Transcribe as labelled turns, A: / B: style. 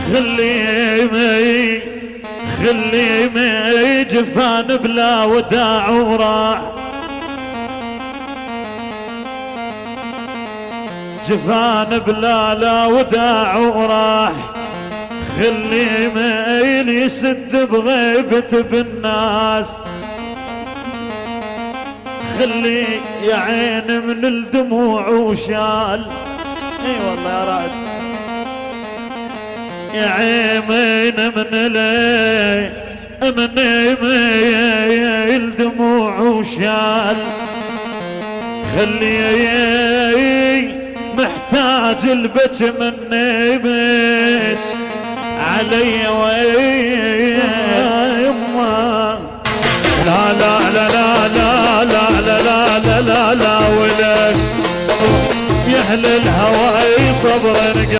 A: خلي جفان بلا وداع وراح، جفان بلا لا وداع وراح. خلي ميل يسد بغيبة بالناس، خلي يا عين من الدموع وشال. اي والله يا رعد يا عيمين من الدموع وشال. خلي محتاج البت مني بيت علي ويما. لا لا لا لا لا لا لا لا لا لا لا ولك يا اهل الهوى صبرا